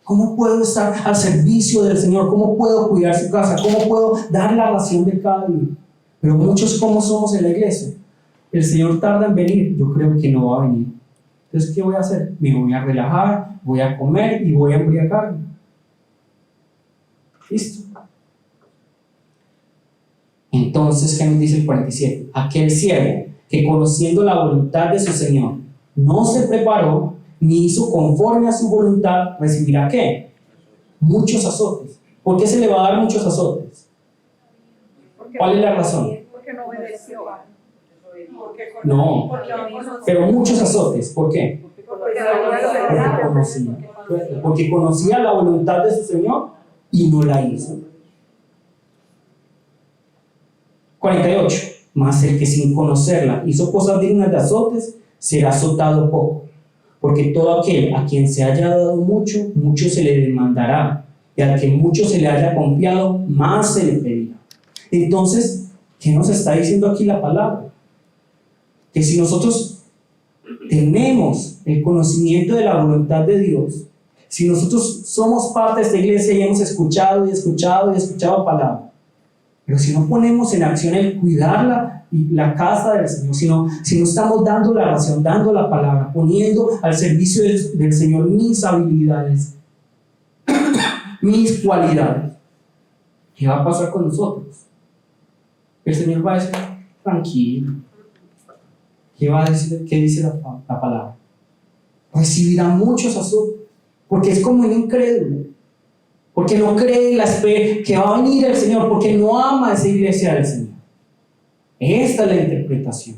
¿Cómo puedo estar al servicio del Señor? ¿Cómo puedo cuidar su casa? ¿Cómo puedo dar la ración de cada día? Pero muchos, ¿cómo somos en la iglesia? El Señor tarda en venir, yo creo que no va a venir. Entonces, ¿qué voy a hacer? Me voy a relajar, voy a comer y voy a embriagarme. ¿Listo? Entonces, ¿qué nos dice el 47? Aquel siervo que conociendo la voluntad de su Señor no se preparó ni hizo conforme a su voluntad, recibirá ¿qué? Muchos azotes. ¿Por qué se le va a dar muchos azotes? ¿Cuál es la razón? Porque no obedeció. No, pero muchos azotes. ¿Por qué? Porque conocía la voluntad de su Señor y no la hizo. 48. Mas el que sin conocerla hizo cosas dignas de azotes, será azotado poco. Porque todo aquel a quien se haya dado mucho, mucho se le demandará. Y al que mucho se le haya confiado, más se le pedirá. Entonces, ¿qué nos está diciendo aquí la palabra? Que si nosotros tenemos el conocimiento de la voluntad de Dios, si nosotros somos parte de esta iglesia y hemos escuchado palabra, pero si no ponemos en acción el cuidarla y la casa del Señor, si no estamos dando la ración, dando la palabra, poniendo al servicio del Señor mis habilidades, mis cualidades, ¿qué va a pasar con nosotros? El Señor va a decir, tranquilo. ¿Qué va a decir? ¿Qué dice la palabra? Recibirá muchos azotes, porque es como un incrédulo, porque no cree en la fe que va a venir el Señor, porque no ama a esa iglesia del Señor. Esta es la interpretación.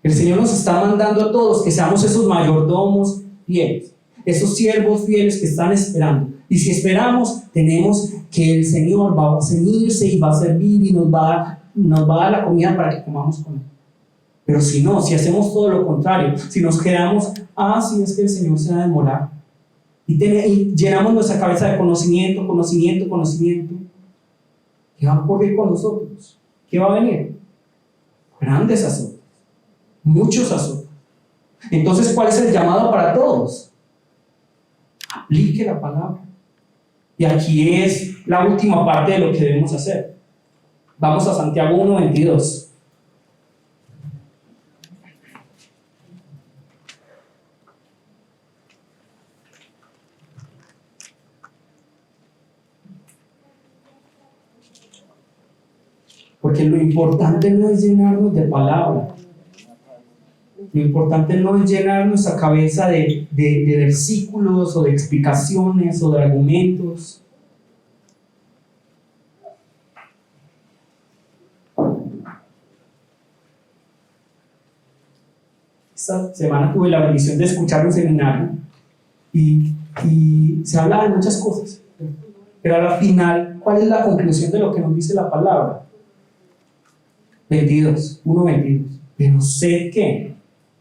El Señor nos está mandando a todos que seamos esos mayordomos fieles, esos siervos fieles que están esperando. Y si esperamos, tenemos que el Señor va a ceñirse y va a servir y nos va a dar la comida para que comamos con Él. Pero si no, si hacemos todo lo contrario, si nos quedamos, sí es que el Señor se va a demorar, y llenamos nuestra cabeza de conocimiento, ¿qué va a ocurrir con nosotros? ¿Qué va a venir? Grandes azotes, muchos azotes. Entonces, ¿cuál es el llamado para todos? Aplique la palabra. Y aquí es la última parte de lo que debemos hacer. Vamos a Santiago 1:22. Porque lo importante no es llenarnos de palabra. Lo importante no es llenar nuestra cabeza de versículos o de explicaciones o de argumentos. Esta semana tuve la bendición de escuchar un seminario y se habla de muchas cosas. Pero al final, ¿cuál es la conclusión de lo que nos dice la palabra? 1:22. Pero sé que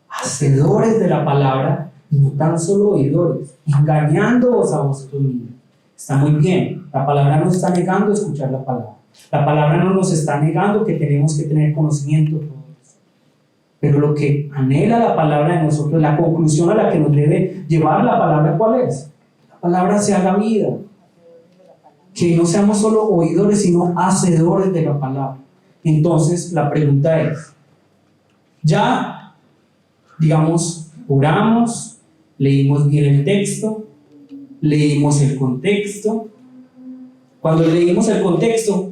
hacedores de la palabra y no tan solo oidores, engañándoos a vosotros mismos. Está muy bien, la palabra no está negando escuchar la palabra, La palabra no nos está negando que tenemos que tener conocimiento todos. Pero lo que anhela la palabra de nosotros, la conclusión a la que nos debe llevar la palabra, ¿cuál es? La palabra se haga vida. Que no seamos solo oidores, sino hacedores de la palabra. Entonces, la pregunta es, ya, digamos, oramos, leímos bien el texto, leímos el contexto. Cuando leímos el contexto,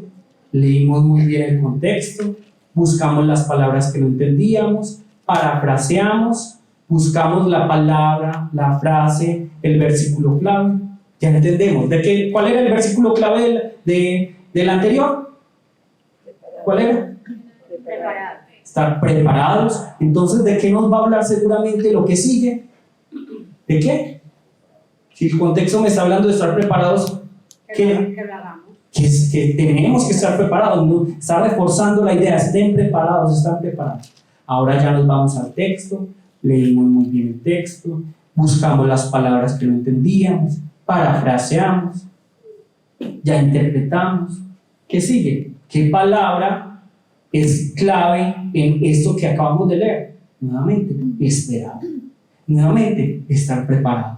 leímos muy bien el contexto, buscamos las palabras que no entendíamos, parafraseamos, buscamos la palabra, la frase, el versículo clave. Ya entendemos. ¿Cuál era el versículo clave del anterior? ¿Cuál era? Estar preparados. Entonces, ¿de qué nos va a hablar seguramente lo que sigue? ¿De qué? Si el contexto me está hablando de estar preparados, que tenemos que estar preparados, ¿no? Está reforzando la idea, estén preparados. Ahora ya nos vamos al texto, leímos muy bien el texto, buscamos las palabras que no entendíamos, parafraseamos, ya interpretamos. ¿Qué sigue? ¿Qué palabra es clave en esto que acabamos de leer? Nuevamente, esperar. Nuevamente, estar preparados.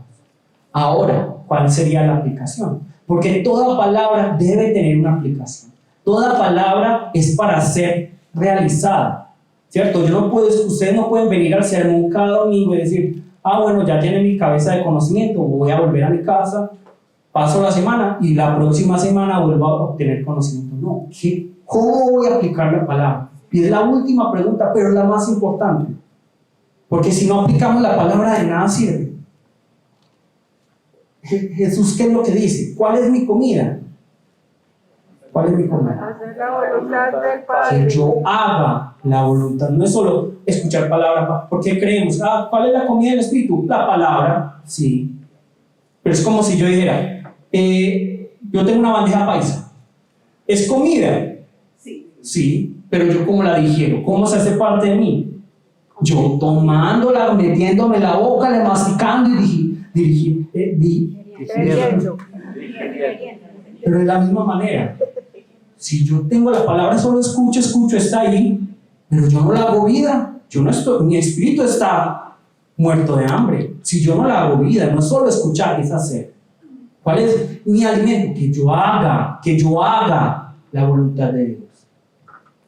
Ahora, ¿cuál sería la aplicación? Porque toda palabra debe tener una aplicación. Toda palabra es para ser realizada, ¿cierto? Ustedes no pueden venir al sermón cada domingo y decir, bueno, ya llené mi cabeza de conocimiento, voy a volver a mi casa, paso la semana y la próxima semana vuelvo a obtener conocimiento. No, ¿cómo voy a aplicar la palabra? Y es la última pregunta, pero es la más importante. Porque si no aplicamos la palabra, de nada sirve. Jesús, ¿qué es lo que dice? ¿Cuál es mi comida? ¿Cuál es mi comida? Hacer la voluntad del Padre. Que yo haga la voluntad. No es solo escuchar palabra, porque creemos, ¿cuál es la comida del Espíritu? La palabra, sí. Pero es como si yo dijera, yo tengo una bandeja paisa. ¿Es comida? Sí. Sí, pero yo ¿cómo la digiero? ¿Cómo se hace parte de mí? Yo tomándola, metiéndome en la boca, le masticando y Digiriendo. Pero de la misma manera, si yo tengo la palabra, solo escucho, está ahí, pero yo no la hago vida. Mi espíritu está muerto de hambre. Si yo no la hago vida, no es solo escuchar, es hacer. ¿Cuál es mi alimento? Que yo haga la voluntad de Dios.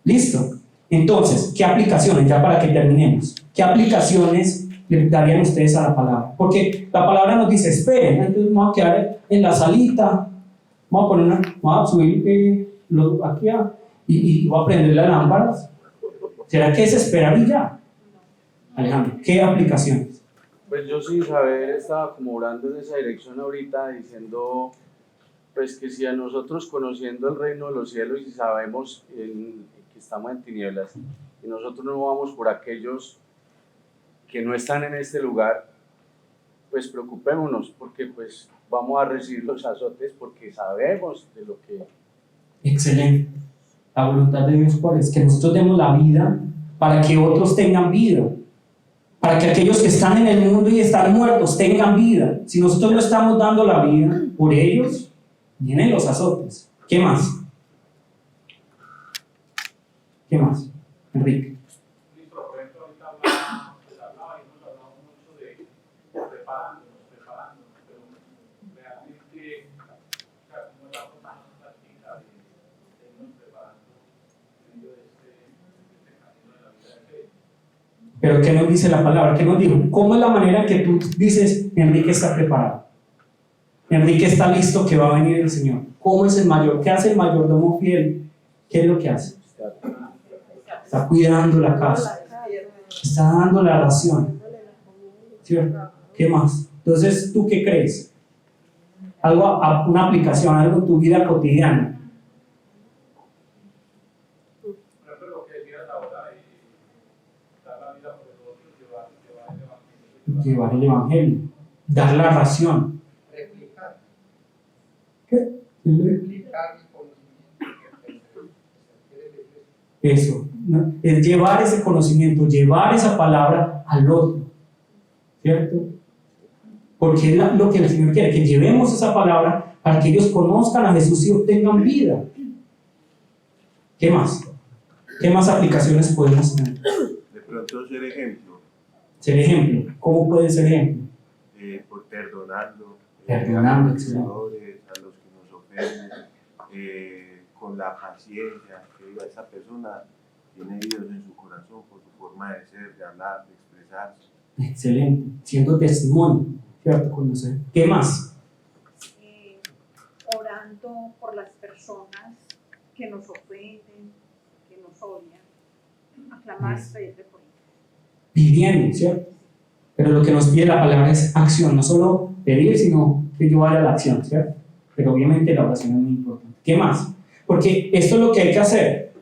¿Listo? Entonces, ¿qué aplicaciones? Ya para que terminemos. ¿Qué aplicaciones le darían ustedes a la palabra? Porque la palabra nos dice, esperen, entonces vamos a quedar en la salita, vamos a subir aquí y voy a prender las lámparas. ¿Será que es esperar y ya? Alejandro, ¿qué aplicaciones? Pues yo sin saber estaba como orando en esa dirección ahorita, diciendo pues que si a nosotros conociendo el reino de los cielos y sabemos que estamos en tinieblas y nosotros no vamos por aquellos que no están en este lugar, pues preocupémonos porque pues vamos a recibir los azotes porque sabemos de lo que... Excelente. La voluntad de Dios, ¿cuál es? Que nosotros demos la vida para que otros tengan vida, para que aquellos que están en el mundo y están muertos tengan vida. Si nosotros no estamos dando la vida por ellos, vienen los azotes. ¿Qué más? ¿Qué más? Enrique. Por ejemplo, ahorita hablaba y hemos hablado mucho de preparándonos, pero realmente, ¿cómo es la práctica de irnos preparando en medio de este camino de la vida de fe? Pero ¿qué nos dice la palabra? ¿Qué nos dijo? ¿Cómo es la manera en que tú dices, Enrique está preparado? Enrique está listo que va a venir el Señor. ¿Cómo es el mayor? ¿Qué hace el mayordomo fiel? ¿Qué es lo que hace? Está cuidando la casa, está dando la ración, ¿cierto? ¿Qué más? Entonces, ¿tú qué crees? Una aplicación, algo en tu vida cotidiana. Por ejemplo, lo que decías ahora, dar la vida por los otros, Llevar el evangelio, dar la ración. Replicar. ¿Qué? Replicar el conocimiento. Eso, ¿no? Es llevar ese conocimiento, llevar esa palabra al otro, ¿cierto? Porque es lo que el Señor quiere, que llevemos esa palabra para que ellos conozcan a Jesús y obtengan vida. ¿Qué más? ¿Qué más aplicaciones podemos tener? De pronto ser ejemplo, Ser ejemplo. ¿Cómo puede ser ejemplo? por perdonando, Perdonando, a los excelente. pecadores, a los que nos ofenden, con la paciencia, que diga, esa persona tiene Dios en su corazón por su forma de ser, de hablar, de expresarse. Excelente. Siendo testimonio, ¿cierto? Conocer. ¿Qué más? Orando por las personas que nos ofenden, que nos odian, aclamar, pedirle por ellos. Pidiendo, ¿cierto? Pero lo que nos pide la palabra es acción, no solo pedir, sino que yo vaya a la acción, ¿cierto? Pero obviamente la oración es muy importante. ¿Qué más? Porque esto es lo que hay que hacer.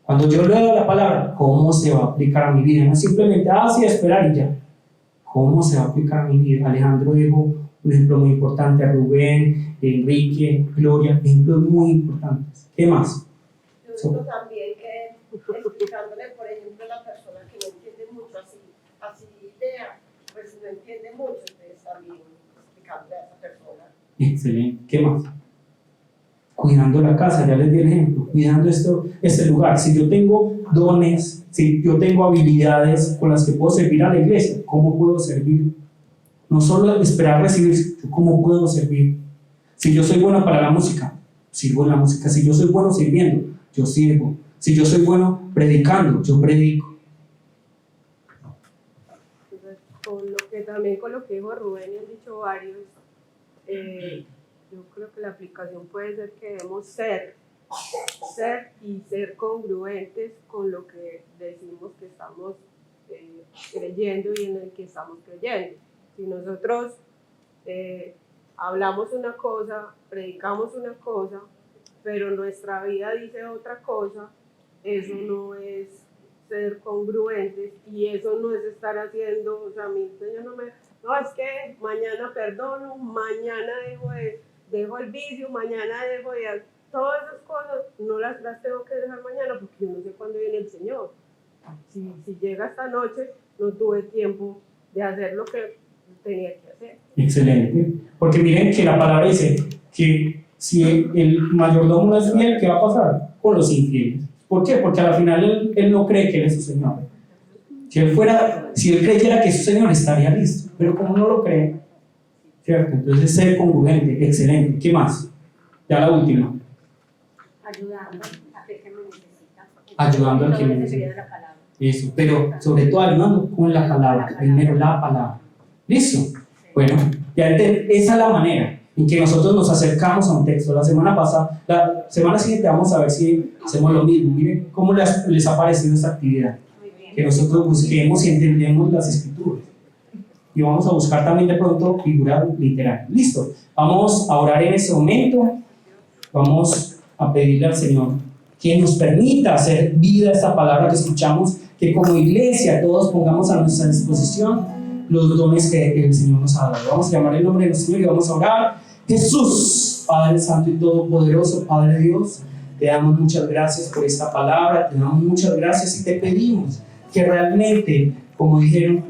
Cuando yo leo la palabra, ¿cómo se va a aplicar a mi vida? No es simplemente, sí, esperar y ya. ¿Cómo se va a aplicar a mi vida? Alejandro dijo un ejemplo muy importante, a Rubén, Enrique, Gloria, ejemplos muy importantes. ¿Qué más? Yo digo también que explicándole, por ejemplo, a la persona que no entiende mucho, así lea, pues no entiende mucho, entonces también explicándole a esa persona. Excelente. ¿Qué más? Cuidando la casa, ya les di el ejemplo, cuidando este lugar. Si yo tengo dones, si yo tengo habilidades con las que puedo servir a la iglesia, ¿cómo puedo servir? No solo esperar recibir, ¿cómo puedo servir? Si yo soy bueno para la música, sirvo en la música. Si yo soy bueno sirviendo, yo sirvo. Si yo soy bueno predicando, yo predico. Entonces, con lo que dijo Rubén y han dicho varios, yo creo que la aplicación puede ser que debemos ser y ser congruentes con lo que decimos que estamos creyendo y en el que estamos creyendo. Si nosotros hablamos una cosa, predicamos una cosa, pero nuestra vida dice otra cosa, eso no es ser congruentes y eso no es estar haciendo, o sea, a mí Señor no es que mañana perdono, mañana dejo el vicio, mañana dejo de todas esas cosas, no las tengo que dejar mañana porque yo no sé cuándo viene el Señor. Si llega esta noche, no tuve tiempo de hacer lo que tenía que hacer. Excelente. Porque miren que la palabra dice que si el mayordomo no es fiel, ¿qué va a pasar? Con los infieles. ¿Por qué? Porque al final él no cree que él es su Señor. Si él creyera que es su Señor, estaría listo. Pero como no lo cree, ¿cierto? Entonces ser congruente, excelente. ¿Qué más? Ya la última. Ayudando a aquel que me necesita. Ayudando al que me necesita. Eso, pero sobre todo ayudando con la palabra. Primero la palabra. ¿Listo? Bueno, esa es la manera en que nosotros nos acercamos a un texto. La semana siguiente vamos a ver si hacemos lo mismo. Miren cómo les ha parecido esta actividad. Que nosotros busquemos y entendemos las escrituras. Y vamos a buscar también de pronto figuras literarias. Listo. Vamos a orar en este momento. Vamos a pedirle al Señor que nos permita hacer vida esta palabra que escuchamos, que como iglesia todos pongamos a nuestra disposición los dones que el Señor nos ha dado. Vamos a llamar el nombre del Señor y vamos a orar. Jesús, Padre Santo y Todopoderoso, Padre Dios, te damos muchas gracias por esta palabra, te damos muchas gracias y te pedimos que realmente, como dijeron,